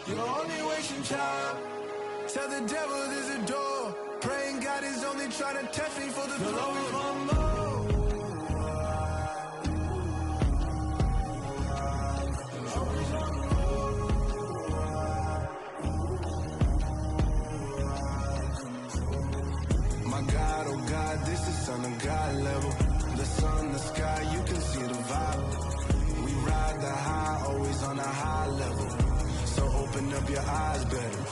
You're only wasting time. Tell the devil there's a door. Praying God is only trying to test me for the glory. You'll always want more. My God, oh God, this is Son of God level. The sun, the sky, you can see the vibe. We ride the high, always on a high level. So open up your eyes better.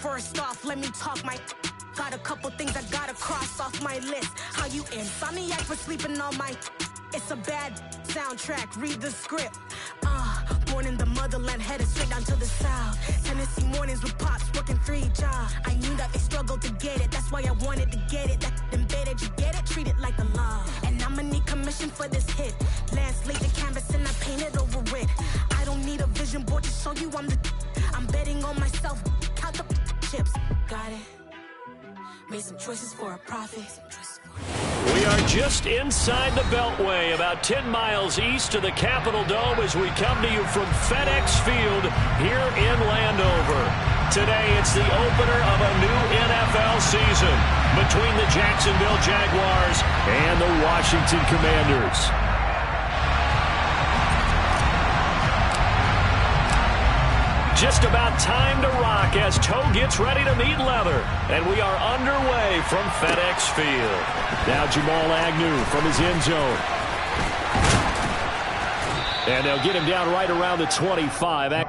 First off, let me talk my got a couple things I gotta cross off my list. How you insomniac for sleeping on my it's a bad soundtrack, read the script. Born in the motherland, headed straight down to the south. Tennessee mornings with pops, working 3 jobs. I knew that they struggled to get it, that's why I wanted to get it. That embedded, you get it, treat it like the law. And I'ma need commission for this hit. Lance laid the canvas and I painted over it. I don't need a vision board to show you I'm betting on myself, count the chips. Got it. Made some choices for a profit. We are just inside the Beltway, about 10 miles east of the Capitol Dome as we come to you from FedEx Field here in Landover. Today, it's the opener of a new NFL season between the Jacksonville Jaguars and the Washington Commanders. Just about time to rock as toe gets ready to meet leather. And we are underway from FedEx Field. Now Jamal Agnew from his end zone. And they'll get him down right around the 25.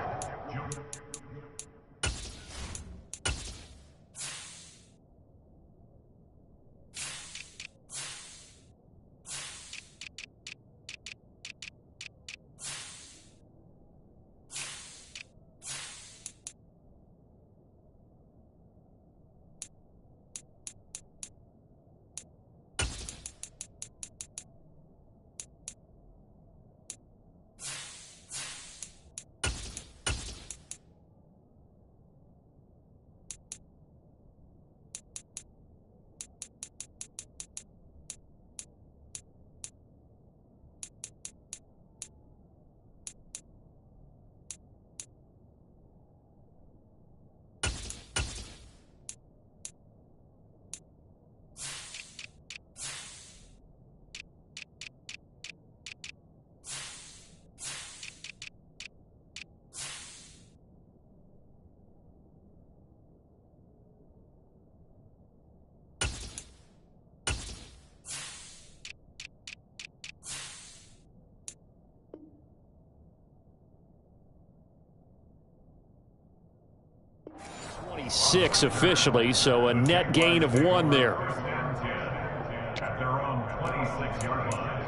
Six officially, so a net gain of 1 there. At their own 26-yard line.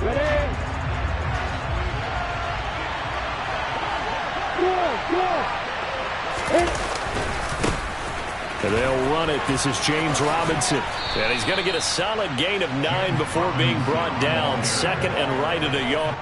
Ready? And they'll run it. This is James Robinson. And he's going to get a solid gain of 9 before being brought down. Second and right at a yard.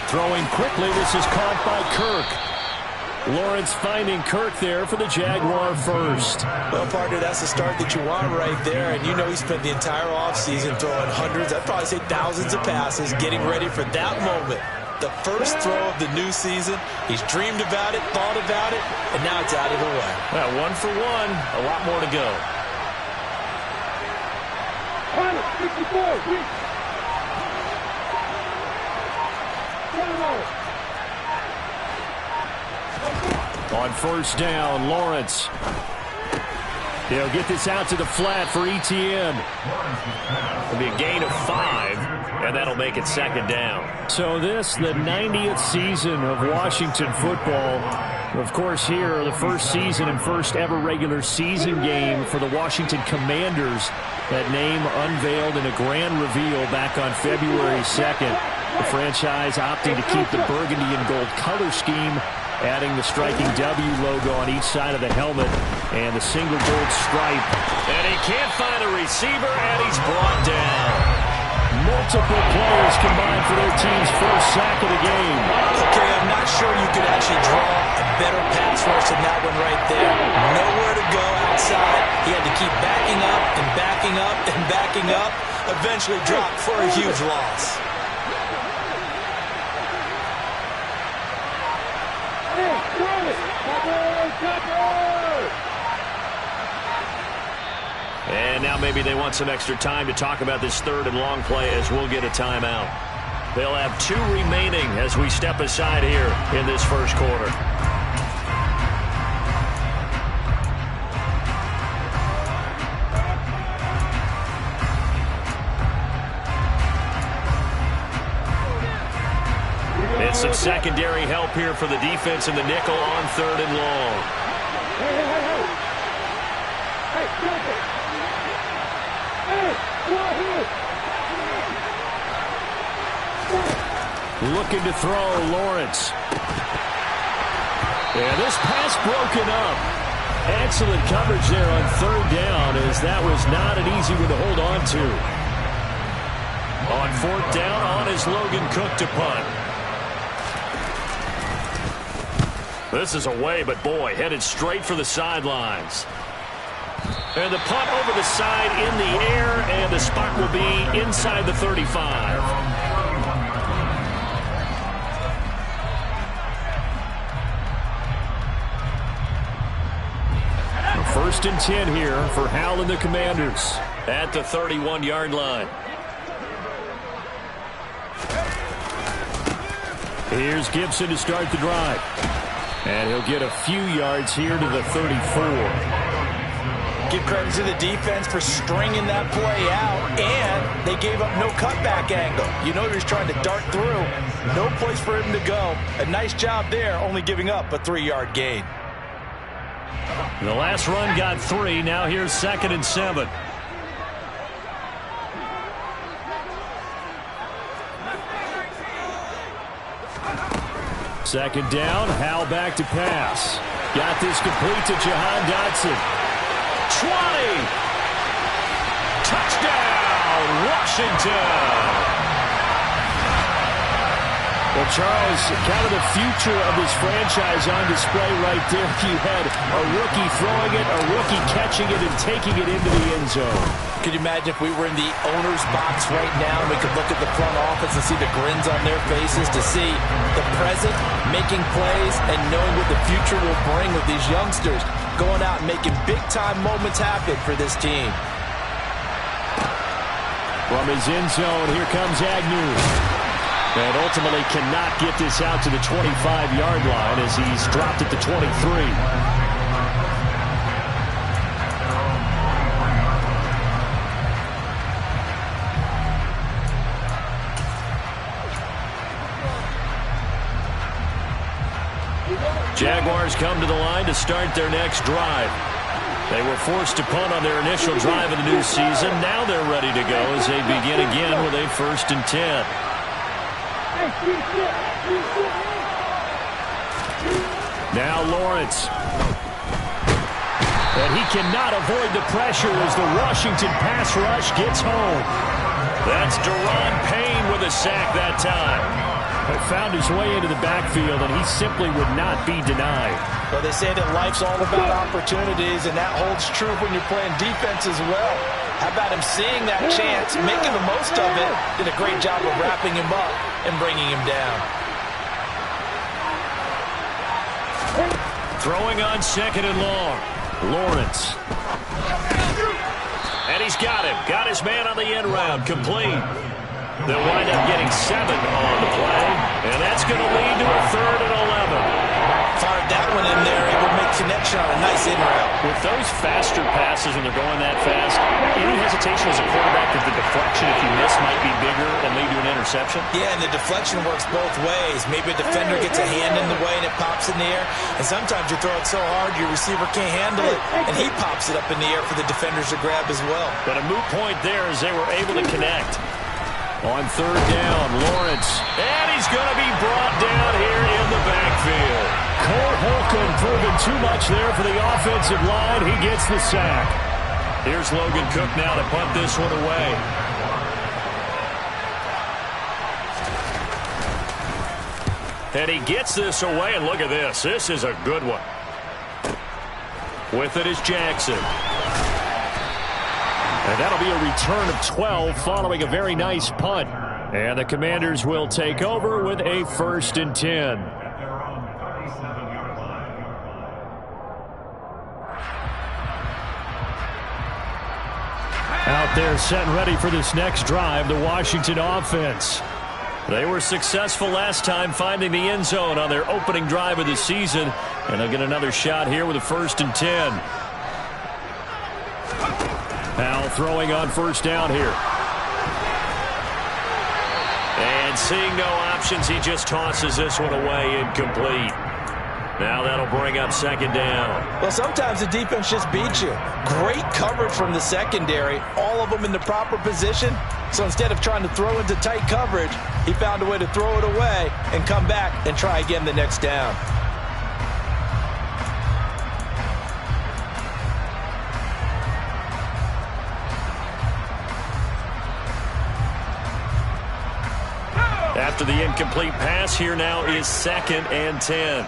Throwing quickly, this is caught by Kirk. Lawrence finding Kirk there for the Jaguar first. Well, partner, that's the start that you want right there. And you know he spent the entire offseason throwing hundreds, I'd probably say thousands of passes, getting ready for that moment. The first throw of the new season. He's dreamed about it, thought about it, and now it's out of the way. Well, 1 for 1. A lot more to go. 64, On first down, Lawrence. He'll get this out to the flat for Etienne. It'll be a gain of 5, and that'll make it second down. So this, the 90th season of Washington football. Of course, here, the first season and first ever regular season game for the Washington Commanders. That name unveiled in a grand reveal back on February 2nd. The franchise opting to keep the burgundy and gold color scheme, adding the striking W logo on each side of the helmet and the single gold stripe. And he can't find a receiver, and he's brought down. Multiple players combined for their team's first sack of the game. Okay, I'm not sure you could actually draw a better pass rush than that one right there. Nowhere to go outside. He had to keep backing up and backing up and backing up. Eventually dropped for a huge loss. And now maybe they want some extra time to talk about this third and long play as we'll get a timeout. They'll have 2 remaining as we step aside here in this first quarter. And some secondary help here for the defense in the nickel on 3rd and long. Looking to throw, Lawrence. And this pass broken up. Excellent coverage there on 3rd down, as that was not an easy one to hold on to. On 4th down, on is Logan Cook to punt. This is away, but boy, headed straight for the sidelines. And the punt over the side in the air, and the spot will be inside the 35. First and 10 here for Howell and the Commanders at the 31-yard line. Here's Gibson to start the drive. And he'll get a few yards here to the 34. Give credit to the defense for stringing that play out, and they gave up no cutback angle. You know he was trying to dart through. No place for him to go. A nice job there, only giving up a 3-yard gain. The last run got 3. Now here's 2nd and 7. Second down, Howell back to pass. Got this complete to Jahan Dotson. 20! Touchdown, Washington! Well, Charles, kind of the future of this franchise on display right there. You had a rookie throwing it, a rookie catching it, and taking it into the end zone. Could you imagine if we were in the owner's box right now and we could look at the front office and see the grins on their faces, to see the present making plays and knowing what the future will bring with these youngsters going out and making big-time moments happen for this team. From his end zone, here comes Agnew. And ultimately cannot get this out to the 25-yard line as he's dropped at the 23. Jaguars come to the line to start their next drive. They were forced to punt on their initial drive of the new season. Now they're ready to go as they begin again with a 1st and 10. Now Lawrence. And he cannot avoid the pressure as the Washington pass rush gets home. That's Deron Payne with a sack that time. He found his way into the backfield, and he simply would not be denied. Well, they say that life's all about opportunities, and that holds true when you're playing defense as well. How about him seeing that chance, making the most of it, did a great job of wrapping him up and bringing him down. Throwing on second and long. Lawrence. And he's got him. Got his man on the end round. Complete. They'll wind up getting 7 on the play. And that's going to lead to a 3rd and 11. Fired that one in there, able to make connection on a nice in route. With those faster passes when they're going that fast, any hesitation as a quarterback that the deflection, if you miss, might be bigger and lead to an interception? Yeah, and the deflection works both ways. Maybe a defender gets a hand in the way and it pops in the air. And sometimes you throw it so hard your receiver can't handle it, and he pops it up in the air for the defenders to grab as well. But a moot point there as they were able to connect. On 3rd down, Lawrence. And he's going to be brought down here in the backfield. Cole Holcomb proving too much there for the offensive line. He gets the sack. Here's Logan Cook now to punt this one away. And he gets this away, and look at this. This is a good one. With it is Jackson. And that'll be a return of 12 following a very nice punt. And the Commanders will take over with a 1st and 10. Out there set and ready for this next drive, the Washington offense. They were successful last time finding the end zone on their opening drive of the season. And they'll get another shot here with a 1st and 10. Now throwing on 1st down here. And seeing no options, he just tosses this one away, incomplete. Now that'll bring up 2nd down. Well, sometimes the defense just beats you. Great coverage from the secondary, all of them in the proper position. So instead of trying to throw into tight coverage, he found a way to throw it away and come back and try again the next down. After the incomplete pass, here now is 2nd and 10.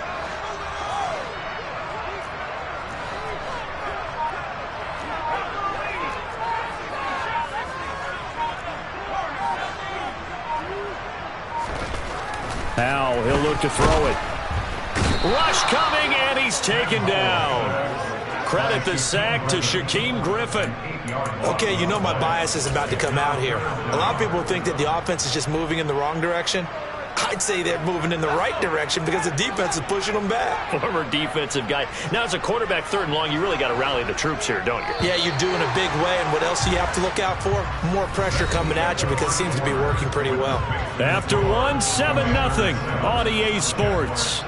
Now he'll look to throw it. Rush coming, and he's taken down. Credit the sack to Shaquem Griffin. Okay, you know my bias is about to come out here. A lot of people think that the offense is just moving in the wrong direction. I'd say they're moving in the right direction because the defense is pushing them back. Former defensive guy. Now, as a quarterback 3rd and long, you really got to rally the troops here, don't you? Yeah, you do in a big way, and what else do you have to look out for? More pressure coming at you because it seems to be working pretty well. After 7-0 on EA Sports.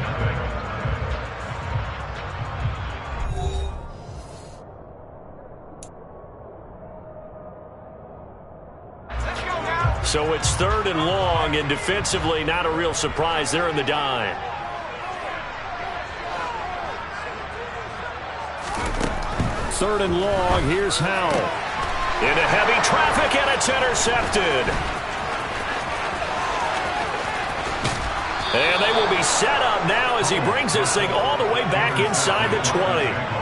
So it's 3rd and long, and defensively not a real surprise. They're in the dime. Third and long, here's Howell. Into heavy traffic, and it's intercepted. And they will be set up now as he brings this thing all the way back inside the 20.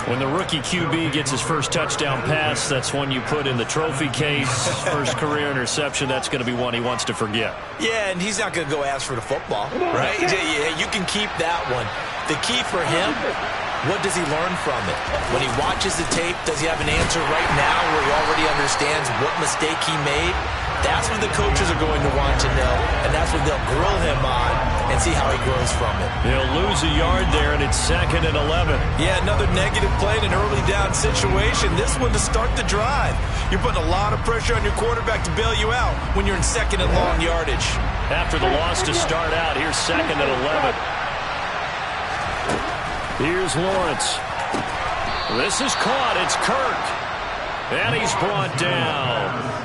When the rookie QB gets his first touchdown pass, that's one you put in the trophy case. First career interception, that's going to be one he wants to forget. Yeah, and he's not going to go ask for the football, right? Yeah, you can keep that one. The key for him, what does he learn from it? When he watches the tape, does he have an answer right now where he already understands what mistake he made? That's what the coaches are going to want to know, and that's what they'll grill him on and see how he grows from it. He'll lose a yard there, and it's 2nd and 11. Yeah, another negative play in an early down situation. This one to start the drive. You're putting a lot of pressure on your quarterback to bail you out when you're in 2nd and long yardage. After the loss to start out, here's 2nd and 11. Here's Lawrence. This is caught. It's Kirk. And he's brought down.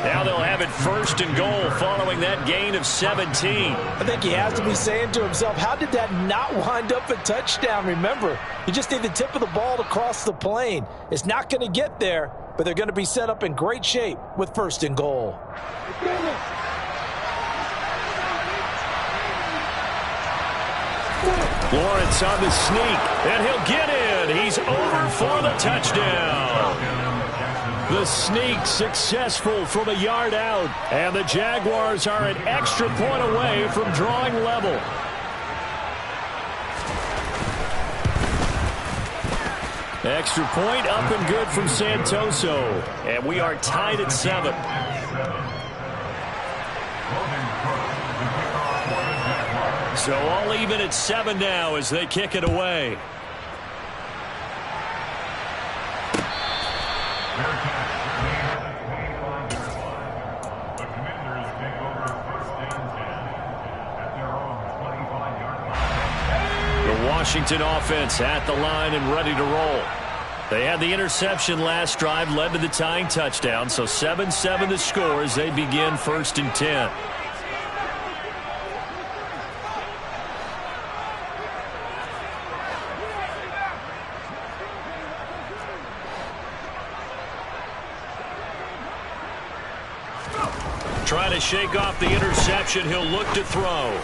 Now they'll have it 1st and goal following that gain of 17. I think he has to be saying to himself, how did that not wind up a touchdown? Remember, you just need the tip of the ball to cross the plane. It's not going to get there, but they're going to be set up in great shape with 1st and goal. Lawrence on the sneak, and he'll get in. He's over for the touchdown. The sneak successful from a yard out, and the Jaguars are an extra point away from drawing level. Extra point up and good from Santoso. And we are tied at 7. So all even at 7 now as they kick it away. The Washington offense at the line and ready to roll. They had the interception last drive, led to the tying touchdown. So 7-7 the score as they begin 1st and 10. Trying to shake off the interception. He'll look to throw.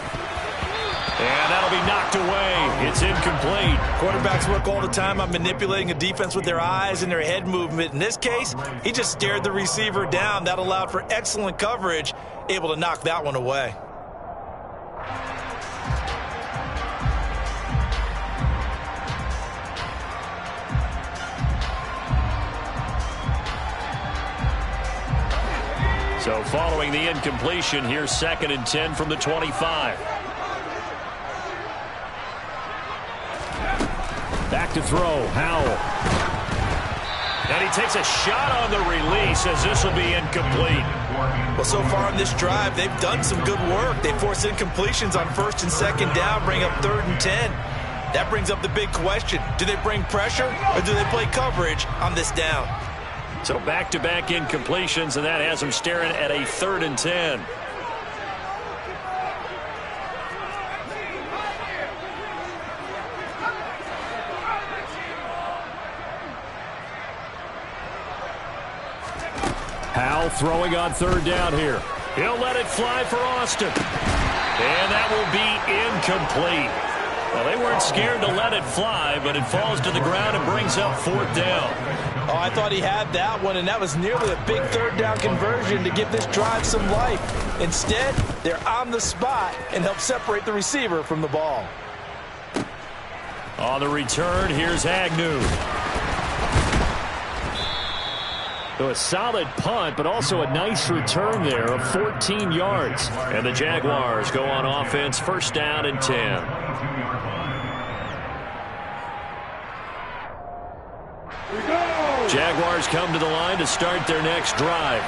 And that'll be knocked away. It's incomplete. Quarterbacks work all the time on manipulating a defense with their eyes and their head movement. In this case, he just stared the receiver down. That allowed for excellent coverage, able to knock that one away. So following the incompletion, here's 2nd and 10 from the 25. Back to throw, Howell. And he takes a shot on the release as this will be incomplete. Well, so far on this drive, they've done some good work. They force incompletions on 1st and 2nd down, bring up 3rd and 10. That brings up the big question. Do they bring pressure or do they play coverage on this down? So back-to-back incompletions, and that has them staring at a 3rd and 10. Howell throwing on 3rd down here. He'll let it fly for Austin. And that will be incomplete. Well, they weren't scared to let it fly, but it falls to the ground and brings up 4th down. Oh, I thought he had that one, and that was nearly a big 3rd down conversion to give this drive some life. Instead, they're on the spot and help separate the receiver from the ball. On the return, here's Agnew. So a solid punt, but also a nice return there of 14 yards. And the Jaguars go on offense, 1st down and 10. Jaguars come to the line to start their next drive.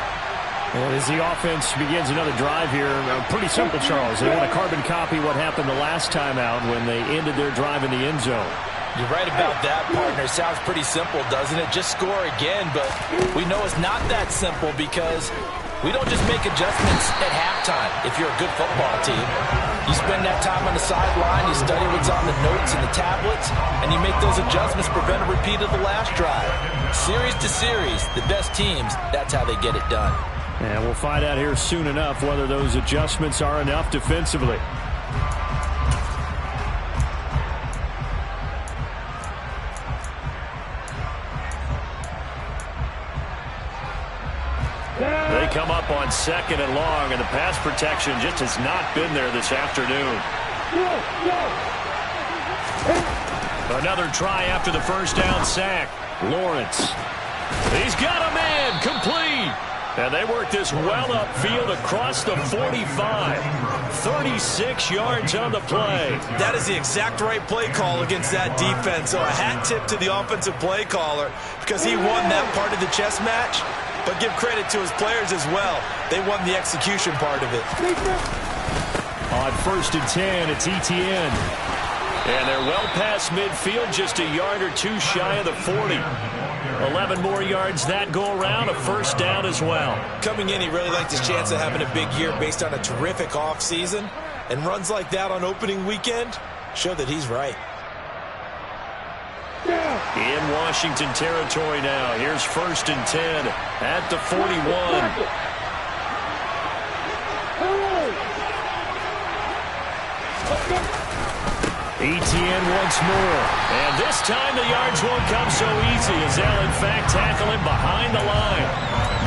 Well, as the offense begins another drive here, pretty simple, Charles. They want to carbon copy what happened the last time out when they ended their drive in the end zone. You're right about that, partner. Sounds pretty simple, doesn't it? Just score again, but we know it's not that simple because we don't just make adjustments at halftime if you're a good football team. You spend that time on the sideline, you study what's on the notes and the tablets, and you make those adjustments, prevent a repeat of the last drive. Series to series, the best teams, that's how they get it done. And we'll find out here soon enough whether those adjustments are enough defensively. They come up on 2nd and long, and the pass protection just has not been there this afternoon. Another try after the 1st down sack. Lawrence. He's got a man, complete. And they work this well upfield across the 45. 36 yards on the play. That is the exact right play call against that defense. So a hat tip to the offensive play caller because he won that part of the chess match. But give credit to his players as well. They won the execution part of it. On 1st and 10, it's Etienne. And they're well past midfield, just a yard or two shy of the 40. 11 more yards that go around, a 1st down as well. Coming in, he really liked his chance of having a big year based on a terrific offseason. And runs like that on opening weekend show that he's right. In Washington territory now. Here's 1st and 10 at the 41. Etienne once more. And this time the yards won't come so easy as they'll in fact tackle him behind the line.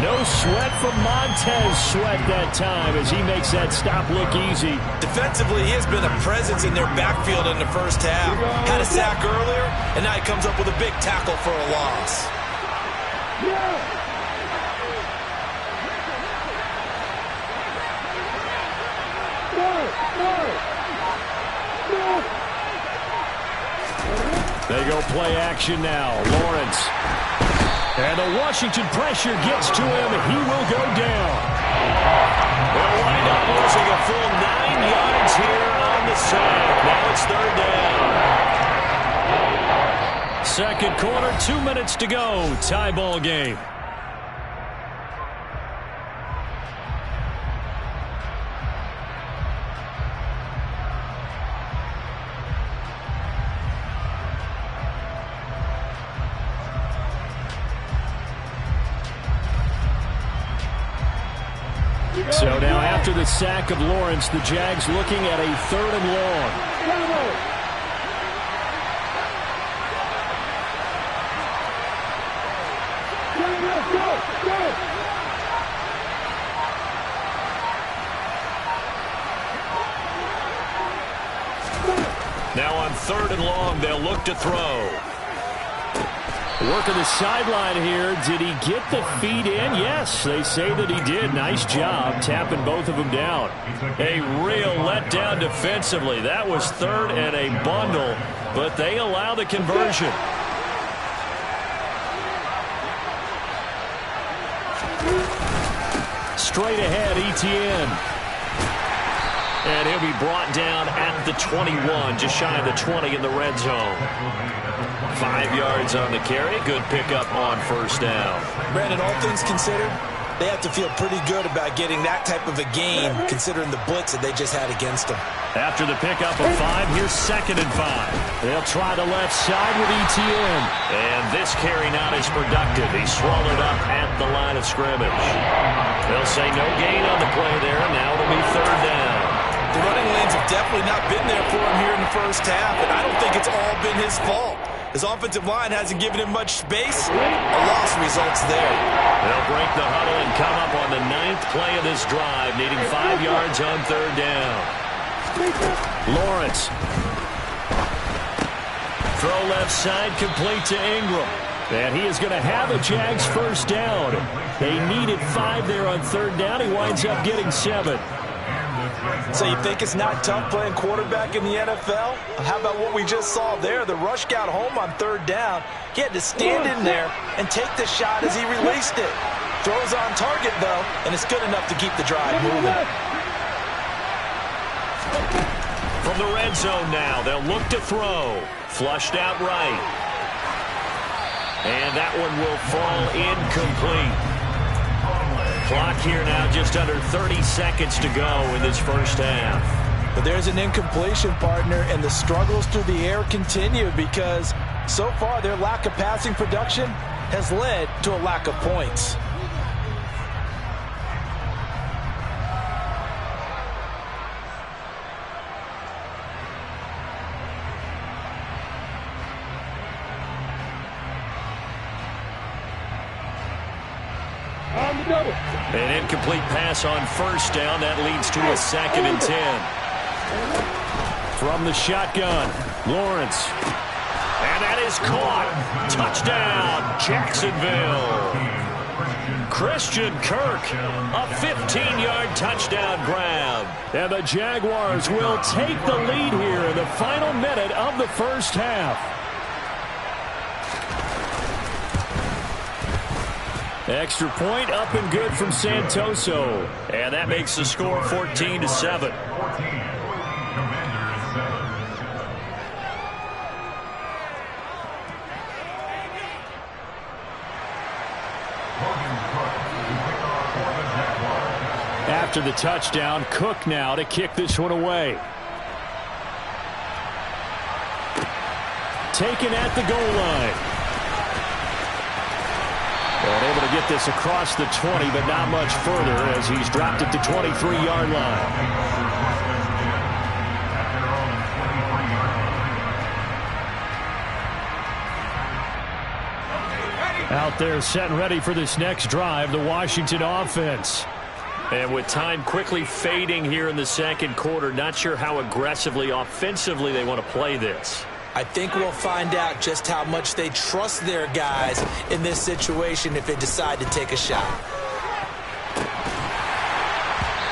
No sweat from Montez Sweat that time as he makes that stop look easy. Defensively, he has been a presence in their backfield in the first half. Had a sack earlier, and now he comes up with a big tackle for a loss. They go play action now. Lawrence. And the Washington pressure gets to him. He will go down. They'll wind up losing a full 9 yards here on the sack. Now it's third down. Second quarter, 2 minutes to go. Tie ball game. So now after the sack of Lawrence, the Jags looking at a 3rd and long. Now on 3rd and long, they'll look to throw. Working the sideline here. Did he get the feet in? Yes, they say that he did. Nice job tapping both of them down. A real letdown defensively. That was 3rd and a bundle, but they allow the conversion. Straight ahead, Etienne. And he'll be brought down at the 21, just shy of the 20 in the red zone. 5 yards on the carry. Good pickup on first down. Brandon, all things considered, they have to feel pretty good about getting that type of a gain, considering the blitz that they just had against them. After the pickup of 5, here's 2nd and 5. They'll try the left side with Etienne. And this carry not as productive. He's swallowed up at the line of scrimmage. They'll say no gain on the play there. Now it'll be 3rd down. The running lanes have definitely not been there for him here in the first half, and I don't think it's all been his fault. His offensive line hasn't given him much space. A loss results there. They'll break the huddle and come up on the 9th play of this drive, needing 5 yards on 3rd down. Lawrence. Throw left side, complete to Ingram. And he is going to have a Jags first down. They needed 5 there on 3rd down. He winds up getting 7. So you think it's not tough playing quarterback in the NFL? How about what we just saw there? The rush got home on 3rd down. He had to stand in there and take the shot as he released it. Throws on target, though, and it's good enough to keep the drive moving. From the red zone now, they'll look to throw. Flushed out right. And that one will fall incomplete. Clock here now, just under 30 seconds to go in this first half. But there's an incompletion, partner, and the struggles through the air continue because so far their lack of passing production has led to a lack of points. An incomplete pass on first down. That leads to a 2nd and 10. From the shotgun, Lawrence. And that is caught. Touchdown, Jacksonville. Christian Kirk, a 15-yard touchdown grab. And the Jaguars will take the lead here in the final minute of the first half. Extra point up and good from Santoso. And that makes the score 14-7. After the touchdown, Cook now to kick this one away. Taken at the goal line. And able to get this across the 20, but not much further as he's dropped it to 23-yard line. Out there set and ready for this next drive, the Washington offense. And with time quickly fading here in the second quarter, not sure how aggressively, offensively they want to play this. I think we'll find out just how much they trust their guys in this situation if they decide to take a shot.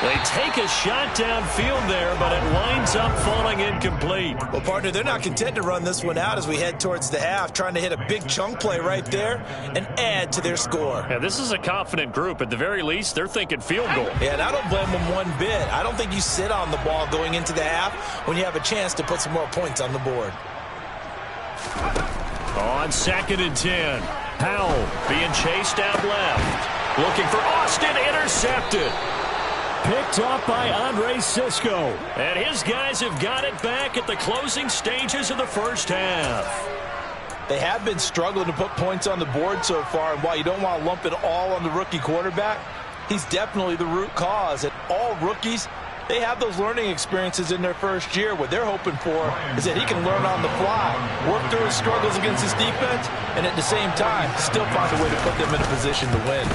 They take a shot downfield there, but it winds up falling incomplete. Well, partner, they're not content to run this one out as we head towards the half, trying to hit a big chunk play right there and add to their score. Yeah, this is a confident group. At the very least, they're thinking field goal. Yeah, and I don't blame them one bit. I don't think you sit on the ball going into the half when you have a chance to put some more points on the board. On 2nd and 10, Howell being chased out left. Looking for Austin, intercepted. Picked off by Andre Sisco. And his guys have got it back at the closing stages of the first half. They have been struggling to put points on the board so far, and while you don't want to lump it all on the rookie quarterback, he's definitely the root cause. And all rookies, they have those learning experiences in their first year. What they're hoping for is that he can learn on the fly, work through his struggles against his defense, and at the same time, still find a way to put them in a position to win.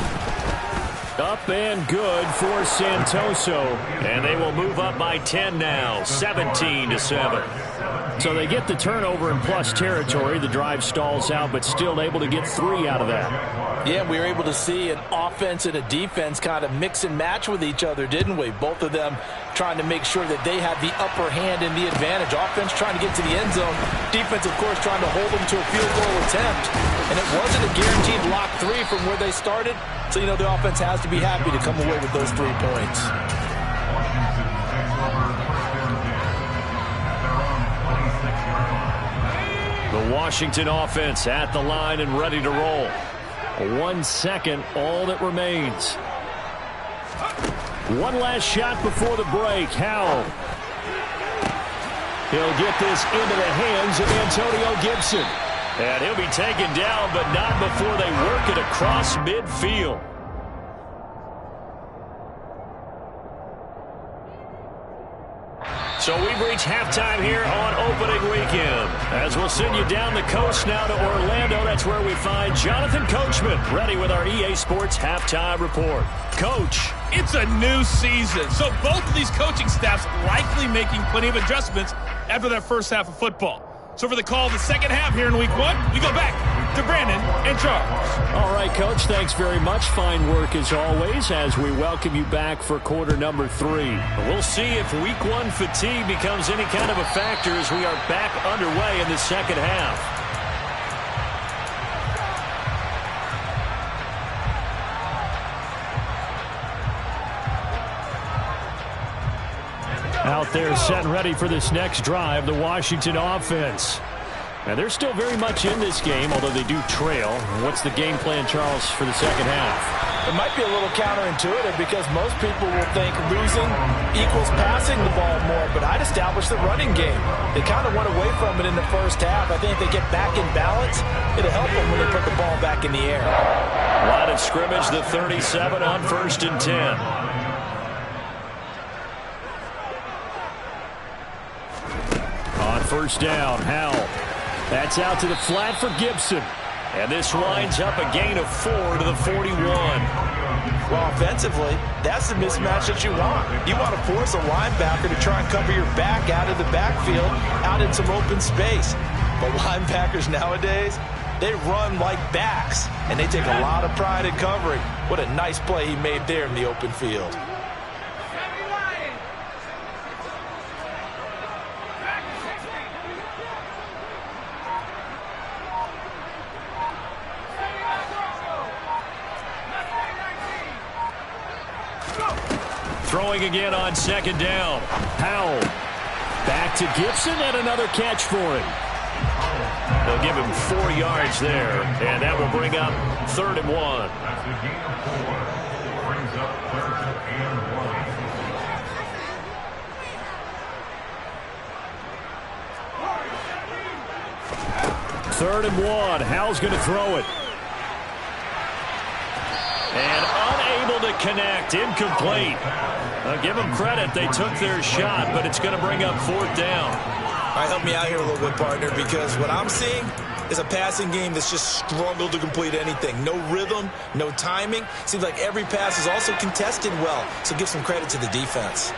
Up and good for Santoso. And they will move up by 10 now, 17-7. So they get the turnover in plus territory. The drive stalls out, but still able to get 3 out of that. Yeah, we were able to see an offense and a defense kind of mix and match with each other, didn't we? Both of them trying to make sure that they had the upper hand and the advantage. Offense trying to get to the end zone. Defense, of course, trying to hold them to a field goal attempt. And it wasn't a guaranteed lock 3 from where they started. So, you know, the offense has to be happy to come away with those 3 points. The Washington offense at the line and ready to roll. 1 second, all that remains. One last shot before the break. Howell. He'll get this into the hands of Antonio Gibson. And he'll be taken down, but not before they work it across midfield. So we've reached halftime here on opening weekend. As we'll send you down the coast now to Orlando, that's where we find Jonathan Coachman, ready with our EA Sports halftime report. Coach. It's a new season, so both of these coaching staffs likely making plenty of adjustments after that first half of football. So for the call of the second half here in week 1, we go back to Brandon and Charles. All right, Coach, thanks very much. Fine work as always as we welcome you back for quarter number 3. We'll see if week 1 fatigue becomes any kind of a factor as we are back underway in the second half. Out there set and ready for this next drive, the Washington offense. Now, they're still very much in this game, although they do trail. What's the game plan, Charles, for the second half? It might be a little counterintuitive because most people will think losing equals passing the ball more, but I'd establish the running game. They kind of went away from it in the first half. I think if they get back in balance, it'll help them when they put the ball back in the air. Line of scrimmage, the 37 on 1st and 10. On first down, Howell. That's out to the flat for Gibson. And this winds up a gain of 4 to the 41. Well, offensively, that's the mismatch that you want. You want to force a linebacker to try and cover your back out of the backfield, out in some open space. But linebackers nowadays, they run like backs, and they take a lot of pride in covering. What a nice play he made there in the open field. Throwing again on second down. Howell. Back to Gibson and another catch for him. They'll give him 4 yards there, and that will bring up 3rd and 1. That's a gain of 4. Brings up 3rd and 1. 3rd and 1. Howell's going to throw it. And unable to connect. Incomplete. Give them credit. They took their shot, but it's going to bring up 4th down. All right, help me out here a little bit, partner, because what I'm seeing, is a passing game that's just struggled to complete anything. No rhythm, no timing. Seems like every pass is also contested well, so give some credit to the defense.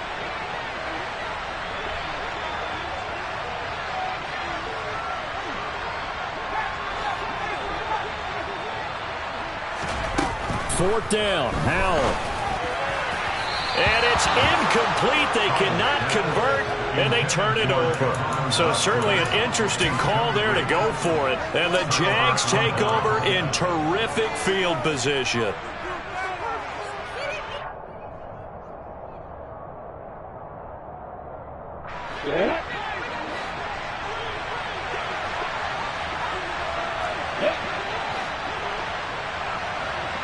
Fourth down, Howell. And it's incomplete. They cannot convert, and they turn it over. So certainly an interesting call there to go for it. And the Jags take over in terrific field position. Yeah.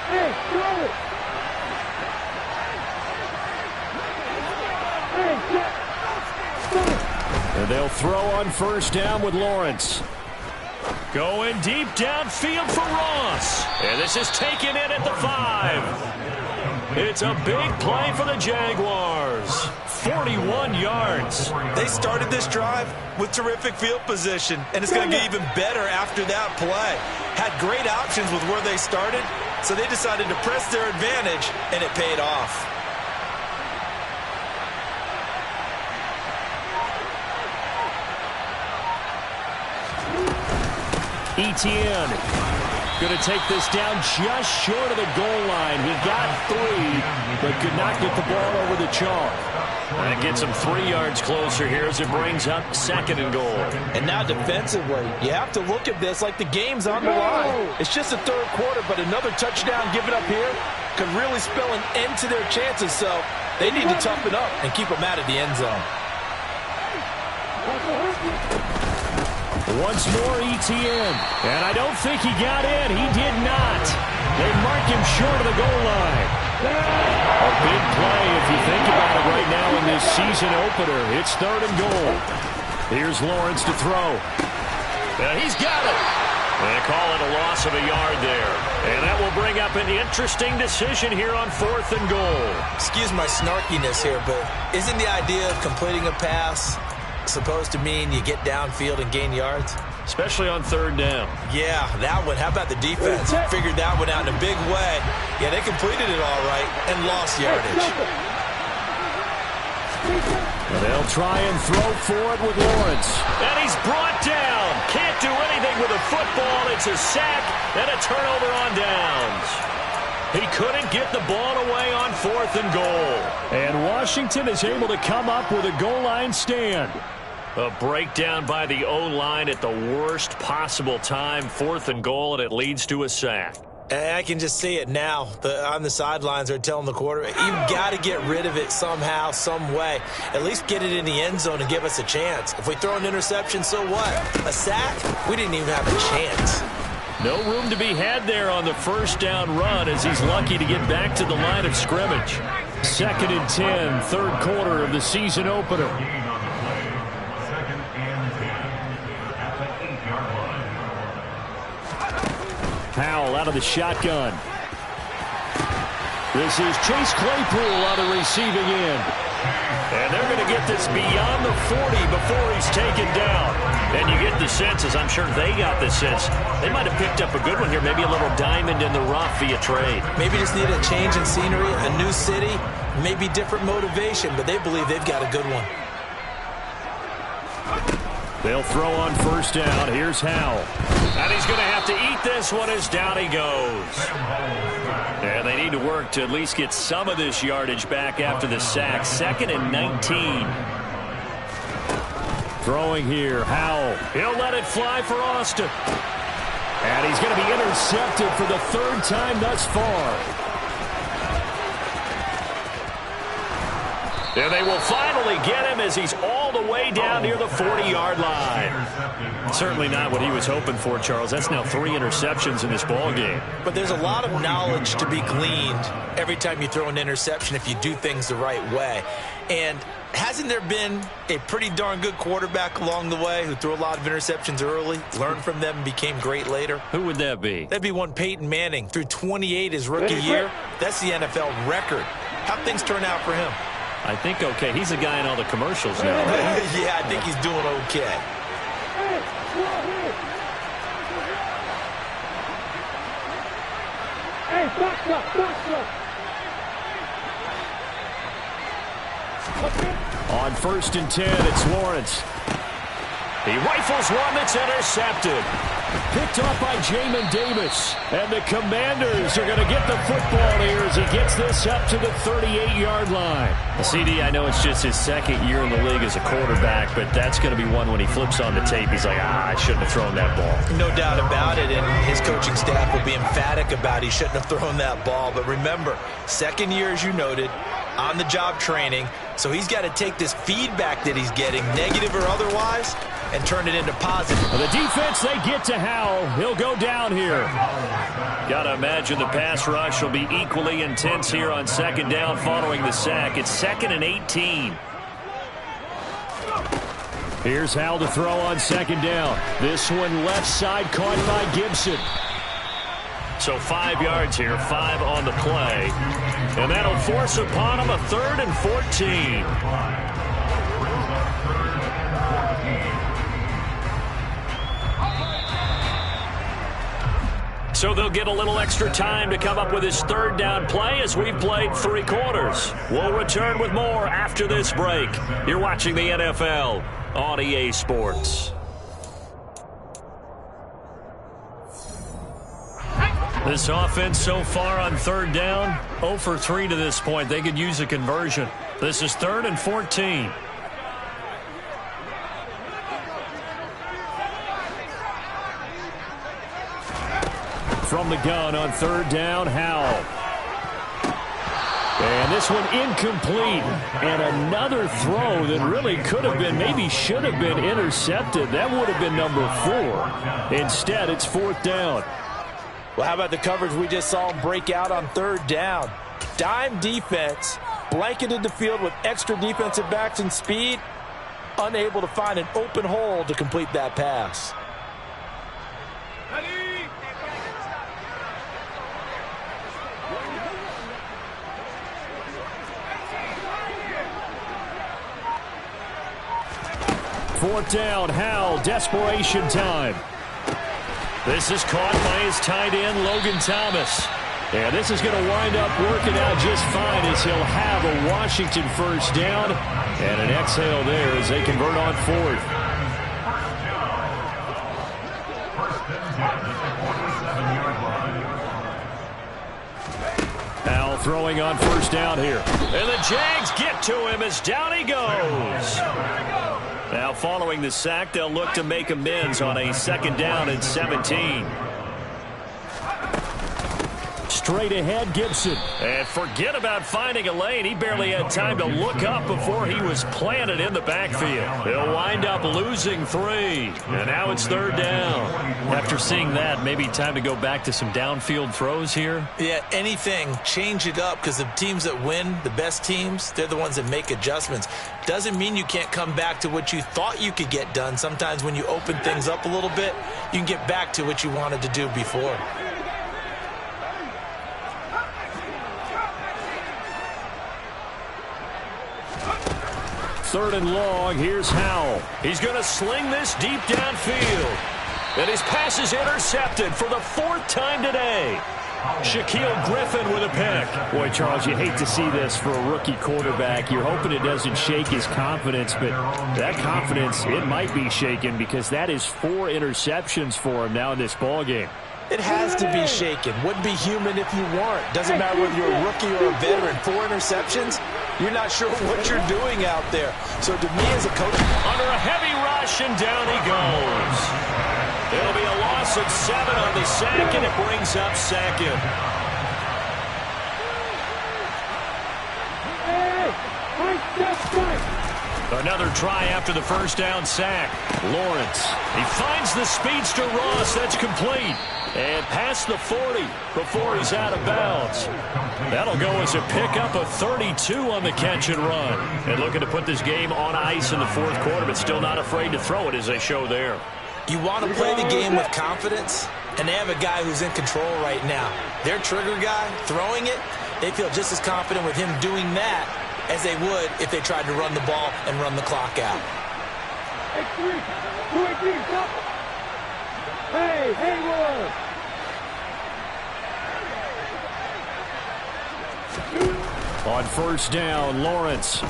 Hey, throw it. And they'll throw on first down with Lawrence. Going deep downfield for Ross. And this is taken in at the 5. It's a big play for the Jaguars. 41 yards. They started this drive with terrific field position, and it's going to get even better after that play. Had great options with where they started, so they decided to press their advantage, and it paid off. Etienne going to take this down just short of the goal line. He got 3, but could not get the ball over the chalk. And it gets him 3 yards closer here as it brings up 2nd and goal. And now defensively, you have to look at this like the game's on the line. It's just the 3rd quarter, but another touchdown given up here could really spell an end to their chances. So they need to toughen up and keep them out of the end zone. Once more, Etienne. And I don't think he got in. He did not. They mark him short of the goal line. A big play if you think about it right now in this season opener. It's 3rd and goal. Here's Lawrence to throw. And he's got it. And they call it a loss of a yard there. And that will bring up an interesting decision here on 4th and goal. Excuse my snarkiness here, but isn't the idea of completing a pass supposed to mean you get downfield and gain yards? Especially on 3rd down. Yeah, that one. How about the defense? Figured that one out in a big way. Yeah, they completed it all right and lost yardage. And they'll try and throw for it with Lawrence. And he's brought down. Can't do anything with a football. It's a sack and a turnover on downs. He couldn't get the ball away on 4th and goal. And Washington is able to come up with a goal line stand. A breakdown by the O-line at the worst possible time. 4th and goal, and it leads to a sack. I can just see it now. On the sidelines, they're telling the quarterback, you've got to get rid of it somehow, some way. At least get it in the end zone and give us a chance. If we throw an interception, so what? A sack? We didn't even have a chance. No room to be had there on the first down run as he's lucky to get back to the line of scrimmage. 2nd and 10, 3rd quarter of the season opener. Howell out of the shotgun. This is Chase Claypool on the receiving end. And they're going to get this beyond the 40 before he's taken down. And you get the sense, as I'm sure they got the sense, they might have picked up a good one here, maybe a little diamond in the rough via trade. Maybe just need a change in scenery, a new city, maybe different motivation, but they believe they've got a good one. They'll throw on first down. Here's Howell. And he's going to have to eat this one as down he goes. And they need to work to at least get some of this yardage back after the sack. 2nd and 19. Throwing here, Howell. He'll let it fly for Austin. And he's going to be intercepted for the 3rd time thus far. And they will finally get him as he's all the way down near the 40-yard line. Certainly not what he was hoping for, Charles. That's now 3 interceptions in this ballgame. But there's a lot of knowledge to be gleaned every time you throw an interception if you do things the right way. And hasn't there been a pretty darn good quarterback along the way who threw a lot of interceptions early, learned from them, and became great later? Who would that be? That'd be one Peyton Manning. Threw 28 his rookie year. That's the NFL record. How'd things turn out for him? I think okay. He's a guy in all the commercials now, right? Yeah, I think he's doing okay. On 1st and 10, it's Lawrence. He rifles one that's intercepted. Picked off by Jamin Davis. And the Commanders are going to get the football here as he gets this up to the 38-yard line. CD, I know it's just his second year in the league as a quarterback, but that's going to be one when he flips on the tape. He's like, I shouldn't have thrown that ball. No doubt about it, and his coaching staff will be emphatic about he shouldn't have thrown that ball. But remember, second year, as you noted, on-the-job training, so he's got to take this feedback that he's getting, negative or otherwise, and turn it into positive. Well, the defense, they get to Howell. He'll go down here. Got to imagine the pass rush will be equally intense here on 2nd down following the sack. It's 2nd and 18. Here's Howell to throw on 2nd down. This one left side caught by Gibson. So 5 yards here, 5 on the play. And that'll force upon him a 3rd and 14. So they'll get a little extra time to come up with his 3rd down play as we've played 3 quarters. We'll return with more after this break. You're watching the NFL on EA Sports. This offense so far on 3rd down, 0 for 3 to this point. They could use a conversion. This is 3rd and 14. From the gun on 3rd down, Howell. And this one incomplete. And another throw that really could have been, maybe should have been intercepted. That would have been number 4. Instead, it's 4th down. Well, how about the coverage we just saw him break out on 3rd down? Dime defense, blanketed the field with extra defensive backs and speed, unable to find an open hole to complete that pass. Fourth down, Howell, desperation time. This is caught by his tight end, Logan Thomas. And this is going to wind up working out just fine as he'll have a Washington 1st down. And an exhale there as they convert on 4th. Howell throwing on 1st down here. And the Jags get to him as down he goes. Now following the sack, they'll look to make amends on a 2nd down and 17. Straight ahead, Gibson. And forget about finding a lane. He barely had time to look up before he was planted in the backfield. He'll wind up losing 3. And now it's 3rd down. After seeing that, maybe time to go back to some downfield throws here. Yeah, anything. Change it up because the teams that win, the best teams, they're the ones that make adjustments. Doesn't mean you can't come back to what you thought you could get done. Sometimes when you open things up a little bit, you can get back to what you wanted to do before. Third and long, here's Howell. He's going to sling this deep downfield. And his pass is intercepted for the 4th time today. Shaquille Griffin with a pick. Boy, Charles, you hate to see this for a rookie quarterback. You're hoping it doesn't shake his confidence, but that confidence, it might be shaken because that is 4 interceptions for him now in this ballgame. It has to be shaken. Wouldn't be human if you weren't. Doesn't matter whether you're a rookie or a veteran. 4 interceptions, you're not sure what you're doing out there. So to me as a coach, under a heavy rush, and down he goes. It'll be a loss of 7 on the sack, and it brings up 2nd. Another try after the 1st down sack. Lawrence. He finds the speedster Ross. That's complete. And past the 40 before he's out of bounds. That'll go as a pickup of 32 on the catch and run. And looking to put this game on ice in the 4th quarter, but still not afraid to throw it as they show there. You want to play the game with confidence, and they have a guy who's in control right now. Their trigger guy, throwing it, they feel just as confident with him doing that as they would if they tried to run the ball and run the clock out. Hey, Haywood! On first down, Lawrence.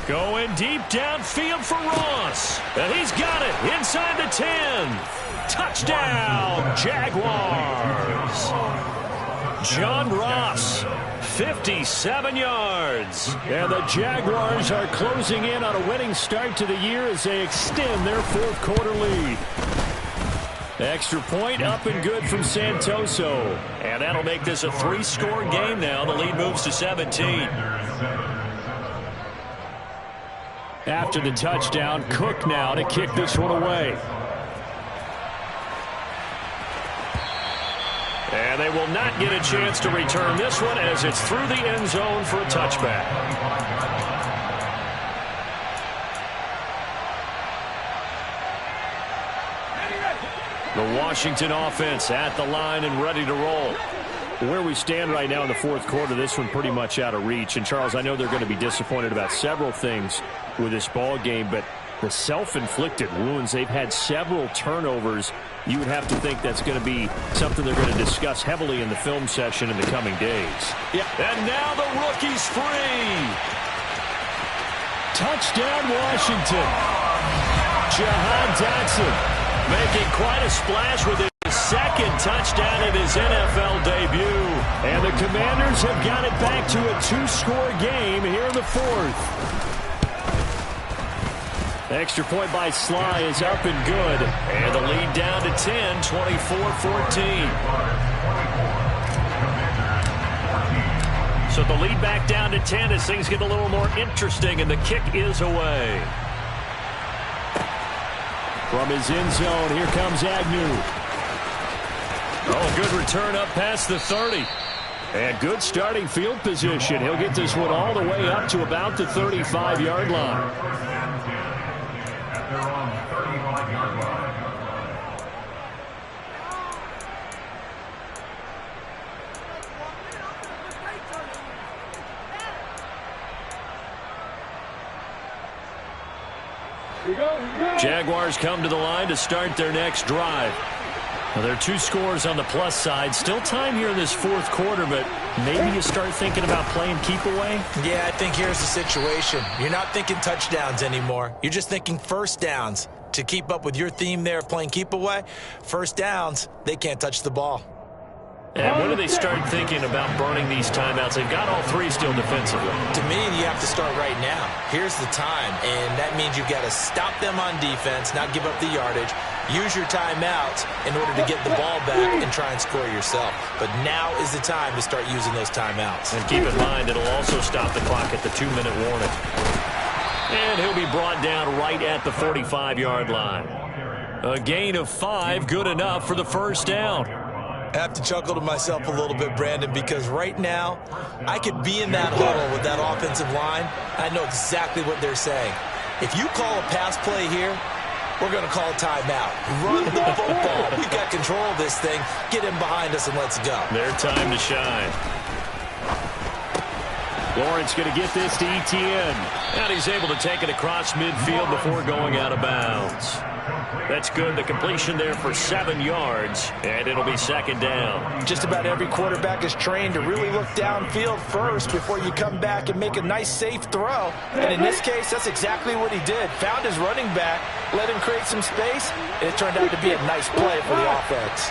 Going deep downfield for Ross. And he's got it inside the 10. Touchdown, Jaguars. John Ross, 57 yards. And the Jaguars are closing in on a winning start to the year as they extend their fourth quarter lead. Extra point up and good from Santoso. And that'll make this a 3-score game now. The lead moves to 17. After the touchdown, Cook now to kick this one away. And they will not get a chance to return this one as it's through the end zone for a touchback. The Washington offense at the line and ready to roll. Where we stand right now in the fourth quarter, this one pretty much out of reach. And, Charles, I know they're going to be disappointed about several things with this ball game, but the self-inflicted wounds, they've had several turnovers. You would have to think that's going to be something they're going to discuss heavily in the film session in the coming days. Yeah. And now the rookie's free. Touchdown, Washington. Jahan Dotson making quite a splash with his second touchdown in his NFL debut. And the Commanders have got it back to a 2-score game here in the fourth. The extra point by Sly is up and good. And the lead down to 10, 24-14. So the lead back down to 10 as things get a little more interesting, and the kick is away. From his end zone, here comes Agnew. Oh, good return up past the 30. And good starting field position. He'll get this one all the way up to about the 35-yard line. They're on the 35-yard line. Jaguars come to the line to start their next drive. Now, there are 2 scores on the plus side. Still time here in this fourth quarter, but maybe you start thinking about playing keep away? Yeah, I think here's the situation. You're not thinking touchdowns anymore. You're just thinking first downs. To keep up with your theme there of playing keep away, first downs, they can't touch the ball. And when do they start thinking about burning these timeouts? They've got all 3 still defensively. To me, you have to start right now. Here's the time, and that means you've got to stop them on defense, not give up the yardage, use your timeouts in order to get the ball back and try and score yourself. But now is the time to start using those timeouts. And keep in mind, it'll also stop the clock at the 2-minute warning. And he'll be brought down right at the 45-yard line. A gain of 5, good enough for the first down. I have to chuckle to myself a little bit, Brandon, because right now I could be in that huddle with that offensive line. I know exactly what they're saying. If you call a pass play here, we're going to call a timeout. Run the football. We've got control of this thing. Get him behind us and let's go. Their time to shine. Lawrence going to get this to Etienne. And he's able to take it across midfield before going out of bounds. That's good. The completion there for 7 yards, and it'll be second down. Just about every quarterback is trained to really look downfield first before you come back and make a nice, safe throw. And in this case, that's exactly what he did. Found his running back, let him create some space, and it turned out to be a nice play for the offense.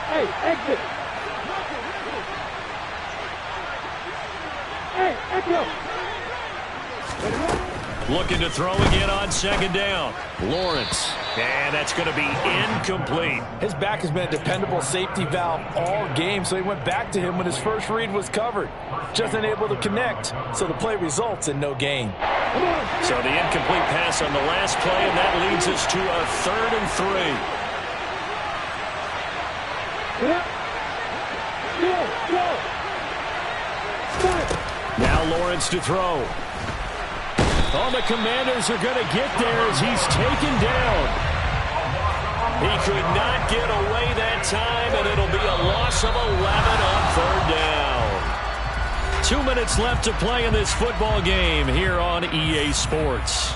Hey, exit. Hey, exit. Looking to throw again on second down. Lawrence. And that's going to be incomplete. His back has been a dependable safety valve all game, so he went back to him when his first read was covered. Just unable to connect, so the play results in no gain. So the incomplete pass on the last play, and that leads us to a 3rd and 3. Now Lawrence to throw. Oh, the Commanders are going to get there as he's taken down. He could not get away that time, and it'll be a loss of 11 on 3rd down. 2 minutes left to play in this football game here on EA Sports.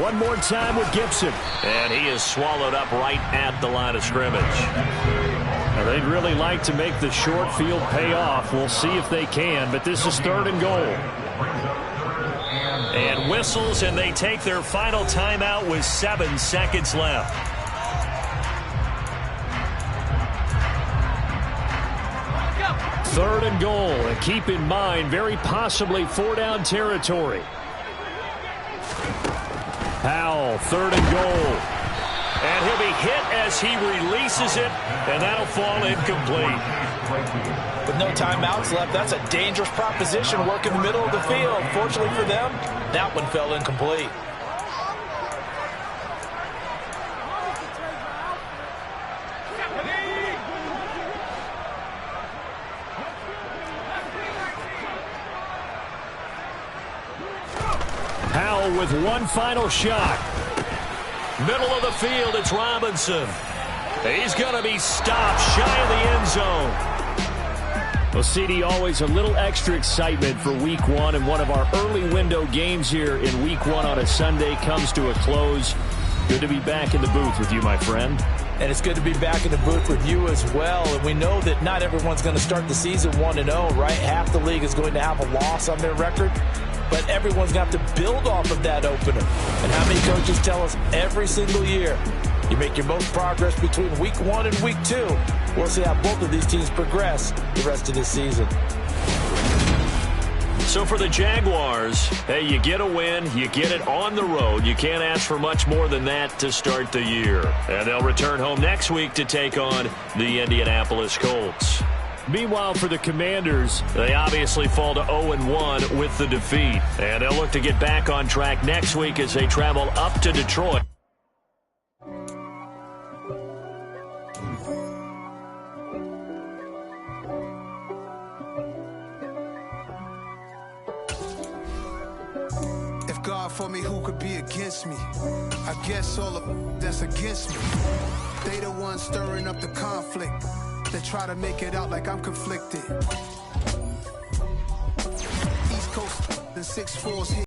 One more time with Gibson. And he is swallowed up right at the line of scrimmage. Now, they'd really like to make the short field pay off. We'll see if they can, but this is 3rd and goal. And whistles, and they take their final timeout with 7 seconds left. Third and goal, and keep in mind, very possibly 4-down territory. Powell, 3rd and goal. And he'll be hit as he releases it, and that'll fall incomplete. With no timeouts left, that's a dangerous proposition. Work in the middle of the field. Fortunately for them, that one fell incomplete. Powell with one final shot. Middle of the field, it's Robinson. He's going to be stopped shy of the end zone. Well, CD, always a little extra excitement for Week 1, and one of our early window games here in Week 1 on a Sunday comes to a close. Good to be back in the booth with you, my friend. And it's good to be back in the booth with you as well. And we know that not everyone's going to start the season 1-0, right? Half the league is going to have a loss on their record. But everyone's going to have to build off of that opener. And how many coaches tell us every single year, you make your most progress between Week 1 and Week 2. We'll see how both of these teams progress the rest of this season. So for the Jaguars, hey, you get a win, you get it on the road. You can't ask for much more than that to start the year. And they'll return home next week to take on the Indianapolis Colts. Meanwhile, for the Commanders, they obviously fall to 0-1 with the defeat. And they'll look to get back on track next week as they travel up to Detroit. If God for me, who could be against me? I guess all of that's against me. They the ones stirring up the conflict. They try to make it out like I'm conflicted. East Coast, the 6'4's here.